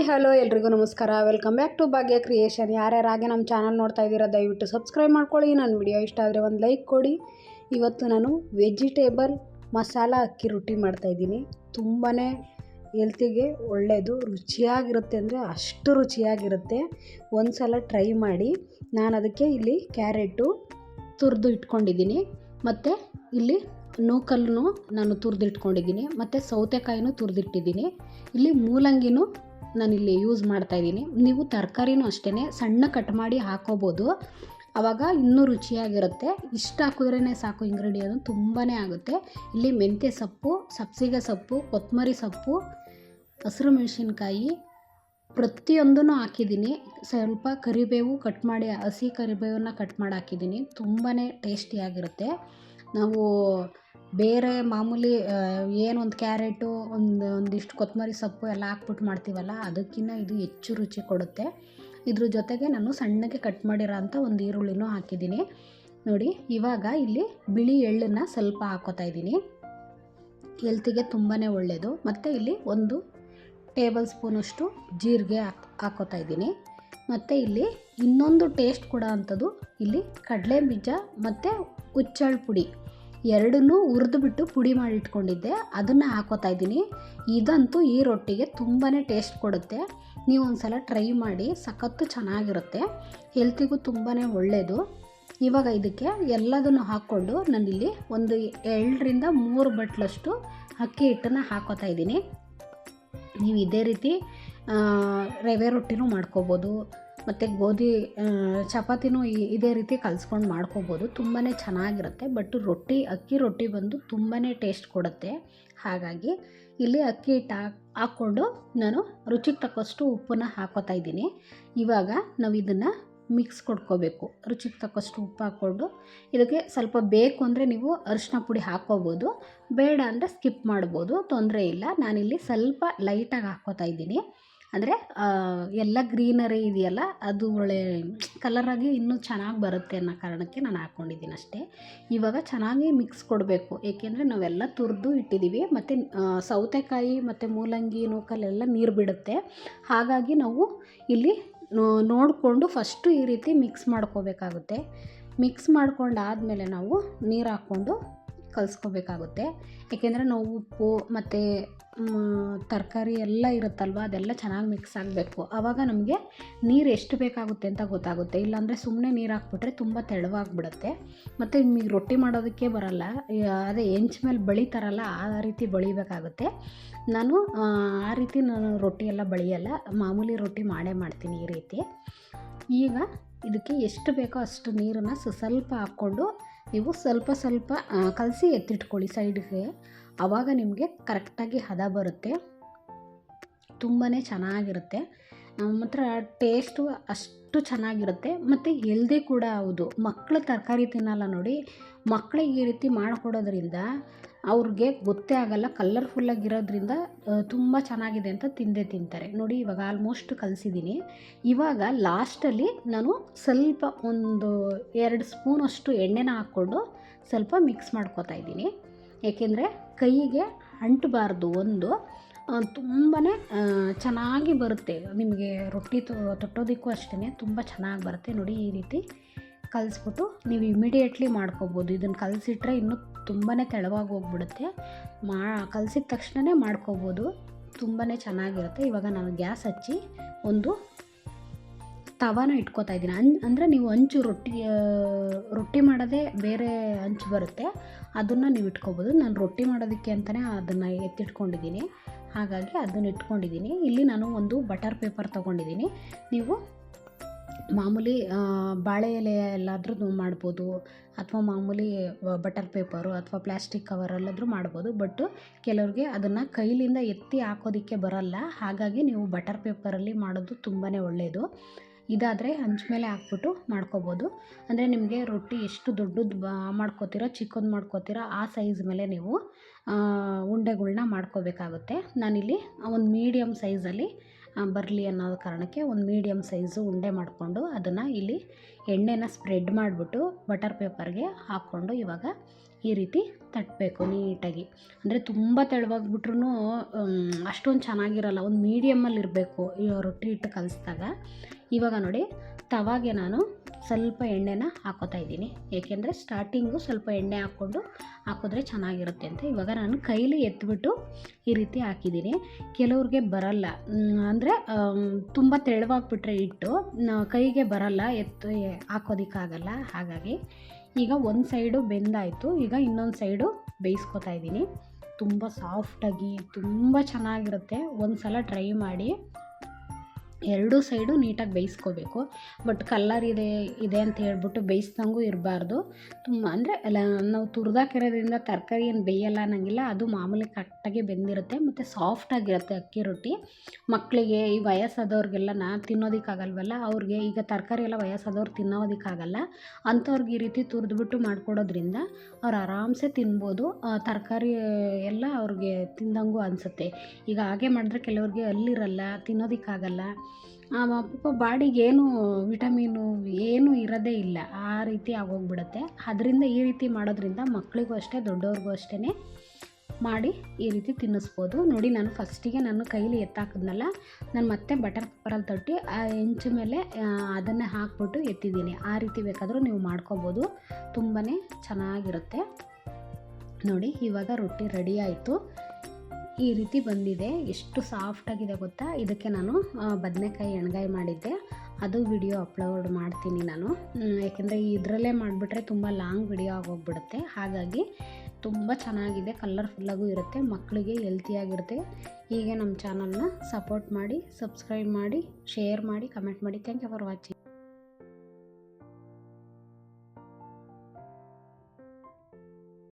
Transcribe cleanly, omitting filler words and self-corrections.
Hello ಎಲ್ರಿಗೂ ನಮಸ್ಕಾರ. Welcome back to Bhagya creation. ಯಾರ್ಯಾರಾಗೆ ನಮ್ಮ ಚಾನಲ್ ನೋಡ್ತಾ ಇದ್ದೀರಾ ದಯವಿಟ್ಟು ಸಬ್ಸ್ಕ್ರೈಬ್ ಮಾಡ್ಕೊಳ್ಳಿ. ನನ್ನ ವಿಡಿಯೋ ಇಷ್ಟ ಆದರೆ ಒಂದು ಲೈಕ್ ಕೊಡಿ. ಇವತ್ತು ನಾನು ವೆಜಿಟೇಬಲ್ ಮಸಾಲ ಅಕ್ಕಿ ರೊಟ್ಟಿ ಮಾಡ್ತಾಯಿದ್ದೀನಿ. ತುಂಬಾ ಹೆಲ್ತಿಗೆ ಒಳ್ಳೆಯದು, ರುಚಿಯಾಗಿರುತ್ತೆ ಅಂದರೆ ಅಷ್ಟು ರುಚಿಯಾಗಿರುತ್ತೆ. ಒಂದು ಸಲ ಟ್ರೈ ಮಾಡಿ. ನಾನು ಅದಕ್ಕೆ ಇಲ್ಲಿ ಕ್ಯಾರೆಟು ತುರಿದು ಇಟ್ಕೊಂಡಿದ್ದೀನಿ, ಮತ್ತು ಇಲ್ಲಿ ನೂಕಲ್ಲೂ ನಾನು ತುರಿದಿಟ್ಕೊಂಡಿದ್ದೀನಿ, ಮತ್ತು ಸೌತೆಕಾಯಿನೂ ತುರಿದಿಟ್ಟಿದ್ದೀನಿ. ಇಲ್ಲಿ ಮೂಲಂಗಿನೂ ನಾನಿಲ್ಲಿ ಯೂಸ್ ಮಾಡ್ತಾಯಿದ್ದೀನಿ. ನೀವು ತರಕಾರಿನೂ ಅಷ್ಟೇ ಸಣ್ಣ ಕಟ್ ಮಾಡಿ ಹಾಕೋಬೋದು, ಆವಾಗ ಇನ್ನೂ ರುಚಿಯಾಗಿರುತ್ತೆ. ಇಷ್ಟು ಹಾಕಿದ್ರೇ ಸಾಕು, ಇಂಗ್ರೀಡಿಯೆಂಟ್ ತುಂಬಾ ಆಗುತ್ತೆ. ಇಲ್ಲಿ ಮೆಂತ್ಯ ಸೊಪ್ಪು, ಸಬ್ಸಿಗೆ ಸೊಪ್ಪು, ಕೊತ್ತಂಬರಿ ಸೊಪ್ಪು, ಹಸಿರು ಮೆಣಸಿನ್ಕಾಯಿ ಪ್ರತಿಯೊಂದೂ ಹಾಕಿದ್ದೀನಿ. ಸ್ವಲ್ಪ ಕರಿಬೇವು ಕಟ್ ಮಾಡಿ, ಹಸಿ ಕರಿಬೇವನ್ನು ಕಟ್ ಮಾಡಿ ಹಾಕಿದ್ದೀನಿ. ತುಂಬಾ ಟೇಸ್ಟಿಯಾಗಿರುತ್ತೆ. ನಾವು ಬೇರೆ ಮಾಮೂಲಿ ಒಂದು ಕ್ಯಾರೆಟು, ಒಂದಿಷ್ಟು ಕೊತ್ತಂಬರಿ ಸೊಪ್ಪು ಎಲ್ಲ ಹಾಕ್ಬಿಟ್ಟು ಮಾಡ್ತೀವಲ್ಲ, ಅದಕ್ಕಿಂತ ಇದು ಹೆಚ್ಚು ರುಚಿ ಕೊಡುತ್ತೆ. ಇದ್ರ ಜೊತೆಗೆ ನಾನು ಸಣ್ಣಗೆ ಕಟ್ ಮಾಡಿರೋ ಅಂಥ ಒಂದು ಈರುಳ್ಳಿನೂ ಹಾಕಿದ್ದೀನಿ ನೋಡಿ. ಇವಾಗ ಇಲ್ಲಿ ಬಿಳಿ ಎಳ್ಳನ್ನು ಸ್ವಲ್ಪ ಹಾಕೋತಾ ಇದ್ದೀನಿ, ಹೆಲ್ತಿಗೆ ತುಂಬಾ ಒಳ್ಳೆಯದು. ಮತ್ತು ಇಲ್ಲಿ 1 ಟೇಬಲ್ ಸ್ಪೂನಷ್ಟು ಜೀರಿಗೆ ಹಾಕೋತಾ ಇದ್ದೀನಿ. ಮತ್ತು ಇಲ್ಲಿ ಇನ್ನೊಂದು ಟೇಸ್ಟ್ ಕೊಡೋ ಅಂಥದ್ದು, ಇಲ್ಲಿ ಕಡಲೆ ಬೀಜ ಮತ್ತು ಹುಚ್ಚೆಳ್ಳು ಪುಡಿ ಎರಡನ್ನೂ ಹುರಿದುಬಿಟ್ಟು ಪುಡಿ ಮಾಡಿ ಇಟ್ಕೊಂಡಿದ್ದೆ, ಅದನ್ನು ಹಾಕೋತಾ ಇದ್ದೀನಿ. ಇದಂತೂ ಈ ರೊಟ್ಟಿಗೆ ತುಂಬಾ ಟೇಸ್ಟ್ ಕೊಡುತ್ತೆ. ನೀವು ಒಂದು ಸಲ ಟ್ರೈ ಮಾಡಿ, ಸಖತ್ತು ಚೆನ್ನಾಗಿರುತ್ತೆ, ಹೆಲ್ತಿಗೂ ತುಂಬಾ ಒಳ್ಳೆಯದು. ಇವಾಗ ಇದಕ್ಕೆ ಎಲ್ಲದನ್ನು ಹಾಕ್ಕೊಂಡು ನಾನಿಲ್ಲಿ 2 ರಿಂದ 3 ಬಟ್ಲಷ್ಟು ಅಕ್ಕಿ ಹಿಟ್ಟನ್ನು ಹಾಕೋತಾ ಇದ್ದೀನಿ. ನೀವು ಇದೇ ರೀತಿ ರವೆ ರೊಟ್ಟಿನೂ ಮಾಡ್ಕೋಬೋದು, ಮತ್ತು ಗೋಧಿ ಚಪಾತಿನೂ ಇದೇ ರೀತಿ ಕಲಿಸ್ಕೊಂಡು ಮಾಡ್ಕೋಬೋದು. ತುಂಬಾ ಚೆನ್ನಾಗಿರುತ್ತೆ. ಬಟ್ ಅಕ್ಕಿ ರೊಟ್ಟಿ ಬಂದು ತುಂಬಾ ಟೇಸ್ಟ್ ಕೊಡುತ್ತೆ. ಹಾಗಾಗಿ ಇಲ್ಲಿ ಅಕ್ಕಿ ಹಿಟ್ಟು ಹಾಕ್ಕೊಂಡು ನಾನು ರುಚಿಗೆ ತಕ್ಕಷ್ಟು ಉಪ್ಪನ್ನು ಹಾಕೋತಾ ಇದ್ದೀನಿ. ಇವಾಗ ನಾವು ಇದನ್ನು ಮಿಕ್ಸ್ ಕೊಡ್ಕೋಬೇಕು. ರುಚಿಗೆ ತಕ್ಕಷ್ಟು ಉಪ್ಪು ಹಾಕ್ಕೊಂಡು ಇದಕ್ಕೆ ಸ್ವಲ್ಪ ಬೇಕು ಅಂದರೆ ನೀವು ಅರಿಶಿನ ಪುಡಿ ಹಾಕ್ಕೋಬೋದು, ಬೇಡ ಅಂದರೆ ಸ್ಕಿಪ್ ಮಾಡ್ಬೋದು, ತೊಂದರೆ ಇಲ್ಲ. ನಾನಿಲ್ಲಿ ಸ್ವಲ್ಪ ಲೈಟಾಗಿ ಹಾಕ್ಕೋತಾ ಇದ್ದೀನಿ. ಅಂದರೆ ಎಲ್ಲ ಗ್ರೀನರಿ ಇದೆಯಲ್ಲ, ಅದು ಒಳ್ಳೆ ಕಲರಾಗಿ ಇನ್ನೂ ಚೆನ್ನಾಗಿ ಬರುತ್ತೆ ಅನ್ನೋ ಕಾರಣಕ್ಕೆ ನಾನು ಹಾಕ್ಕೊಂಡಿದ್ದೀನಿ ಅಷ್ಟೇ. ಇವಾಗ ಚೆನ್ನಾಗಿ ಮಿಕ್ಸ್ ಕೊಡಬೇಕು, ಏಕೆಂದರೆ ನಾವೆಲ್ಲ ತುರಿದು ಇಟ್ಟಿದ್ದೀವಿ, ಮತ್ತು ಸೌತೆಕಾಯಿ ಮತ್ತು ಮೂಲಂಗಿ ನೂಕಲ್ಲೆಲ್ಲ ನೀರು ಬಿಡುತ್ತೆ. ಹಾಗಾಗಿ ನಾವು ಇಲ್ಲಿ ನೋಡಿಕೊಂಡು ಫಸ್ಟು ಈ ರೀತಿ ಮಿಕ್ಸ್ ಮಾಡ್ಕೋಬೇಕಾಗುತ್ತೆ. ಮಿಕ್ಸ್ ಮಾಡ್ಕೊಂಡಾದಮೇಲೆ ನಾವು ನೀರು ಹಾಕ್ಕೊಂಡು ಕಲಿಸ್ಕೋಬೇಕಾಗುತ್ತೆ. ಏಕೆಂದರೆ ನಾವು ಉಪ್ಪು ಮತ್ತು ತರಕಾರಿ ಎಲ್ಲ ಇರುತ್ತಲ್ವ, ಅದೆಲ್ಲ ಚೆನ್ನಾಗಿ ಮಿಕ್ಸ್ ಆಗಬೇಕು. ಆವಾಗ ನಮಗೆ ನೀರು ಎಷ್ಟು ಬೇಕಾಗುತ್ತೆ ಅಂತ ಗೊತ್ತಾಗುತ್ತೆ. ಇಲ್ಲಾಂದರೆ ಸುಮ್ಮನೆ ನೀರು ಹಾಕ್ಬಿಟ್ರೆ ತುಂಬ ತೆಳುವಾಗಿಬಿಡುತ್ತೆ, ಮತ್ತು ನಿಮಗೆ ರೊಟ್ಟಿ ಮಾಡೋದಕ್ಕೆ ಬರಲ್ಲ. ಅದೇ ಹೆಂಚು ಮೇಲೆ ಬಳಿತಾರಲ್ಲ, ಆ ರೀತಿ ಬಳಿಬೇಕಾಗುತ್ತೆ. ನಾನು ಆ ರೀತಿ ರೊಟ್ಟಿ ಎಲ್ಲ ಬಳಿಯಲ್ಲ, ಮಾಮೂಲಿ ರೊಟ್ಟಿ ಮಾಡ್ತೀನಿ ಈ ರೀತಿ. ಈಗ ಇದಕ್ಕೆ ಎಷ್ಟು ಬೇಕೋ ಅಷ್ಟು ನೀರನ್ನು ಸ್ವಲ್ಪ ಹಾಕ್ಕೊಂಡು ನೀವು ಸ್ವಲ್ಪ ಕಲಸಿ ಎತ್ತಿಟ್ಕೊಳ್ಳಿ ಸೈಡ್ಗೆ. ಆವಾಗ ನಿಮಗೆ ಕರೆಕ್ಟಾಗಿ ಹದ ಬರುತ್ತೆ, ತುಂಬಾ ಚೆನ್ನಾಗಿರುತ್ತೆ. ಮಾತ್ರ ಟೇಸ್ಟು ಅಷ್ಟು ಚೆನ್ನಾಗಿರುತ್ತೆ, ಮತ್ತು ಹೆಲ್ದಿ ಕೂಡ ಹೌದು. ಮಕ್ಕಳು ತರಕಾರಿ ತಿನ್ನಲ್ಲ ನೋಡಿ, ಮಕ್ಕಳಿಗೆ ಈ ರೀತಿ ಮಾಡಿಕೊಡೋದ್ರಿಂದ ಅವ್ರಿಗೆ ಗೊತ್ತೇ ಆಗಲ್ಲ, ಕಲರ್ಫುಲ್ಲಾಗಿರೋದ್ರಿಂದ ತುಂಬ ಚೆನ್ನಾಗಿದೆ ಅಂತ ತಿಂತಾರೆ ನೋಡಿ. ಇವಾಗ ಆಲ್ಮೋಸ್ಟ್ ಕಲಿಸಿದ್ದೀನಿ. ಇವಾಗ ಲಾಸ್ಟಲ್ಲಿ ನಾನು ಸ್ವಲ್ಪ 2 ಸ್ಪೂನಷ್ಟು ಎಣ್ಣೆನ ಹಾಕ್ಕೊಂಡು ಸ್ವಲ್ಪ ಮಿಕ್ಸ್ ಮಾಡ್ಕೋತಾ ಇದ್ದೀನಿ. ಏಕೆಂದರೆ ಕೈಗೆ ಅಂಟಬಾರ್ದು. ತುಂಬಾ ಚೆನ್ನಾಗಿ ಬರುತ್ತೆ ನಿಮಗೆ ರೊಟ್ಟಿ ತೊಟ್ಟೋದಕ್ಕೂ ಅಷ್ಟೇ ತುಂಬ ಚೆನ್ನಾಗಿ ಬರುತ್ತೆ ನೋಡಿ. ಈ ರೀತಿ ಕಲಿಸ್ಬಿಟ್ಟು ನೀವು ಇಮಿಡಿಯೇಟ್ಲಿ ಮಾಡ್ಕೋಬೋದು. ಇದನ್ನು ಕಲಸಿಟ್ರೆ ಇನ್ನೂ ತುಂಬಾ ತೆಳುವಾಗಿ ಹೋಗ್ಬಿಡುತ್ತೆ. ಕಲಸಿದ ತಕ್ಷಣವೇ ಮಾಡ್ಕೋಬೋದು, ತುಂಬಾ ಚೆನ್ನಾಗಿರುತ್ತೆ. ಇವಾಗ ನಾನು ಗ್ಯಾಸ್ ಹಚ್ಚಿ ಒಂದು ತವಾನ ಇಟ್ಕೋತಾ ಇದ್ದೀನಿ. ಅಂದರೆ ನೀವು ಹಂಚು ರೊಟ್ಟಿ ಮಾಡೋದೇ ಬೇರೆ ಹಂಚು ಬರುತ್ತೆ, ಅದನ್ನು ನೀವು ಇಟ್ಕೋಬೋದು. ನಾನು ರೊಟ್ಟಿ ಮಾಡೋದಕ್ಕೆ ಅಂತಲೇ ಅದನ್ನು ಎತ್ತಿಟ್ಕೊಂಡಿದ್ದೀನಿ, ಹಾಗಾಗಿ ಅದನ್ನು ಇಟ್ಕೊಂಡಿದ್ದೀನಿ. ಇಲ್ಲಿ ನಾನು ಒಂದು ಬಟರ್ ಪೇಪರ್ ತೊಗೊಂಡಿದ್ದೀನಿ. ನೀವು ಮಾಮೂಲಿ ಬಾಳೆ ಎಲೆ ಎಲ್ಲಾದ್ರೂ ಮಾಡ್ಬೋದು, ಅಥವಾ ಮಾಮೂಲಿ ಬಟರ್ ಪೇಪರು ಅಥವಾ ಪ್ಲಾಸ್ಟಿಕ್ ಕವರಲ್ಲಾದರೂ ಮಾಡ್ಬೋದು. ಬಟ್ ಕೆಲವ್ರಿಗೆ ಅದನ್ನು ಕೈಲಿಂದ ಎತ್ತಿ ಹಾಕೋದಕ್ಕೆ ಬರಲ್ಲ, ಹಾಗಾಗಿ ನೀವು ಬಟರ್ ಪೇಪರಲ್ಲಿ ಮಾಡೋದು ತುಂಬಾ ಒಳ್ಳೆಯದು. ಇದಾದರೆ ಹಂಚ ಮೇಲೆ ಹಾಕ್ಬಿಟ್ಟು ಮಾಡ್ಕೋಬೋದು. ಅಂದರೆ ನಿಮಗೆ ರೊಟ್ಟಿ ಎಷ್ಟು ದೊಡ್ಡದು ಮಾಡ್ಕೋತೀರೋ, ಚಿಕ್ಕದು ಮಾಡ್ಕೋತೀರೋ, ಆ ಸೈಜ್ ಮೇಲೆ ನೀವು ಉಂಡೆಗಳ್ನ ಮಾಡ್ಕೋಬೇಕಾಗುತ್ತೆ. ನಾನಿಲ್ಲಿ ಒಂದು ಮೀಡಿಯಮ್ ಸೈಜಲ್ಲಿ ಬರಲಿ ಅನ್ನೋ ಕಾರಣಕ್ಕೆ ಒಂದು ಮೀಡಿಯಮ್ ಸೈಜು ಉಂಡೆ ಮಾಡಿಕೊಂಡು ಅದನ್ನು ಇಲ್ಲಿ ಎಣ್ಣೆನ ಸ್ಪ್ರೆಡ್ ಮಾಡಿಬಿಟ್ಟು ಬಟರ್ ಪೇಪರ್ಗೆ ಹಾಕ್ಕೊಂಡು ಇವಾಗ ಈ ರೀತಿ ತಟ್ಟಬೇಕು ನೀಟಾಗಿ. ಅಂದರೆ ತುಂಬ ತೆಳುವಾಗ್ಬಿಟ್ರೂ ಅಷ್ಟೊಂದು ಚೆನ್ನಾಗಿರಲ್ಲ, ಒಂದು ಮೀಡಿಯಮ್ಮಲ್ಲಿ ಇರಬೇಕು ಈ ರೊಟ್ಟಿ ಹಿಟ್ಟು ಕಲಿಸಿದಾಗ. ಇವಾಗ ನೋಡಿ ತವಾಗೆ ನಾನು ಸ್ವಲ್ಪ ಎಣ್ಣೆನ ಹಾಕೋತಾ ಇದ್ದೀನಿ, ಏಕೆಂದರೆ ಸ್ಟಾರ್ಟಿಂಗು ಸ್ವಲ್ಪ ಎಣ್ಣೆ ಹಾಕಿದ್ರೆ ಚೆನ್ನಾಗಿರುತ್ತೆ ಅಂತ. ಇವಾಗ ನಾನು ಕೈಲಿ ಎತ್ಬಿಟ್ಟು ಈ ರೀತಿ ಹಾಕಿದ್ದೀನಿ. ಕೆಲವ್ರಿಗೆ ಬರಲ್ಲ, ಅಂದರೆ ತುಂಬ ತೆಳುವಾಗಿಬಿಟ್ರೆ ಹಿಟ್ಟು ಕೈಗೆ ಬರಲ್ಲ, ಹಾಕೋದಕ್ಕಾಗಲ್ಲ. ಹಾಗಾಗಿ ಈಗ ಒಂದು ಸೈಡು ಬೆಂದಾಯಿತು, ಈಗ ಇನ್ನೊಂದು ಸೈಡು ಬೇಯಿಸ್ಕೊತಾ ಇದ್ದೀನಿ. ತುಂಬ ಸಾಫ್ಟಾಗಿ ತುಂಬ ಚೆನ್ನಾಗಿರುತ್ತೆ. ಒಂದು ಸಲ ಟ್ರೈ ಮಾಡಿ, ಎರಡೂ ಸೈಡು ನೀಟಾಗಿ ಬೇಯಿಸ್ಕೋಬೇಕು. ಬಟ್ ಕಲ್ಲರ್ ಇದೆ ಅಂತ ಹೇಳ್ಬಿಟ್ಟು ಬೇಯಿಸ್ದಂಗೂ ಇರಬಾರ್ದು. ತುಂಬ ಅಂದರೆ ನಾವು ತುರಿದಾಕಿರೋದ್ರಿಂದ ತರಕಾರಿ ಏನು ಬೇಯಲ್ಲ ಅನ್ನಂಗಿಲ್ಲ, ಅದು ಮಾಮೂಲಿ ಕರೆಕ್ಟಾಗಿ ಬೆಂದಿರುತ್ತೆ ಮತ್ತು ಸಾಫ್ಟಾಗಿರುತ್ತೆ ಅಕ್ಕಿ ರೊಟ್ಟಿ. ಮಕ್ಕಳಿಗೆ ಈ ವಯಸ್ಸಾದವ್ರಿಗೆಲ್ಲ ತಿನ್ನೋದಕ್ಕಾಗಲ್ವಲ್ಲ, ಅವ್ರಿಗೆ ಈಗ ತರಕಾರಿ ಎಲ್ಲ ವಯಸ್ಸಾದವ್ರು ತಿನ್ನೋದಕ್ಕಾಗಲ್ಲ, ಅಂಥವ್ರಿಗೆ ಈ ರೀತಿ ತುರಿದ್ಬಿಟ್ಟು ಮಾಡಿಕೊಡೋದ್ರಿಂದ ಅವ್ರು ಆರಾಮ್ಸೆ ತಿನ್ಬೋದು. ತರಕಾರಿ ಎಲ್ಲ ಅವ್ರಿಗೆ ತಿಂದಂಗೂ ಅನಿಸುತ್ತೆ. ಈಗ ಹಾಗೆ ಮಾಡಿದ್ರೆ ಕೆಲವ್ರಿಗೆ ಅಲ್ಲಿರಲ್ಲ, ತಿನ್ನೋದಕ್ಕಾಗಲ್ಲ, ಪಾಪ ಬಾಡಿಗೆ ಏನು ವಿಟಮಿನು ಏನೂ ಇರೋದೇ ಇಲ್ಲ, ಆ ರೀತಿ ಆಗೋಗ್ಬಿಡುತ್ತೆ. ಅದರಿಂದ ಈ ರೀತಿ ಮಾಡೋದ್ರಿಂದ ಮಕ್ಕಳಿಗೂ ಅಷ್ಟೇ ದೊಡ್ಡವ್ರಿಗೂ ಅಷ್ಟೇ ಮಾಡಿ ಈ ರೀತಿ ತಿನ್ನಿಸ್ಬೋದು. ನೋಡಿ, ನಾನು ಫಸ್ಟಿಗೆ ನಾನು ಕೈಲಿ ಎತ್ತಾಕಿದ್ನಲ್ಲ, ನಾನು ಮತ್ತೆ ಬಟರ್ ಪೇಪರಲ್ಲಿ ತಟ್ಟಿ ಆ ಹೆಂಚು ಮೇಲೆ ಅದನ್ನೇ ಹಾಕ್ಬಿಟ್ಟು ಎತ್ತಿದ್ದೀನಿ. ಆ ರೀತಿ ಬೇಕಾದರೂ ನೀವು ಮಾಡ್ಕೊಬೋದು, ತುಂಬಾ ಚೆನ್ನಾಗಿರುತ್ತೆ. ನೋಡಿ, ಇವಾಗ ರೊಟ್ಟಿ ರೆಡಿ ಆಯಿತು. ಈ ರೀತಿ ಬಂದಿದೆ, ಎಷ್ಟು ಸಾಫ್ಟಾಗಿದೆ ಗೊತ್ತಾ. ಇದಕ್ಕೆ ನಾನು ಬದನೆಕಾಯಿ ಎಣ್ಗಾಯಿ ಮಾಡಿದ್ದೆ, ಅದು ವಿಡಿಯೋ ಅಪ್ಲೋಡ್ ಮಾಡ್ತೀನಿ ನಾನು, ಯಾಕೆಂದರೆ ಇದರಲ್ಲೇ ಮಾಡಿಬಿಟ್ರೆ ತುಂಬ ಲಾಂಗ್ ವಿಡಿಯೋ ಆಗೋಗ್ಬಿಡುತ್ತೆ. ಹಾಗಾಗಿ ತುಂಬ ಚೆನ್ನಾಗಿದೆ, ಕಲರ್ಫುಲ್ಲಾಗೂ ಇರುತ್ತೆ, ಮಕ್ಕಳಿಗೆ ಹೆಲ್ತಿಯಾಗಿರುತ್ತೆ. ಹೀಗೆ ನಮ್ಮ ಚಾನಲ್ನ ಸಪೋರ್ಟ್ ಮಾಡಿ, ಸಬ್ಸ್ಕ್ರೈಬ್ ಮಾಡಿ, ಶೇರ್ ಮಾಡಿ, ಕಮೆಂಟ್ ಮಾಡಿ. Thank you for watching.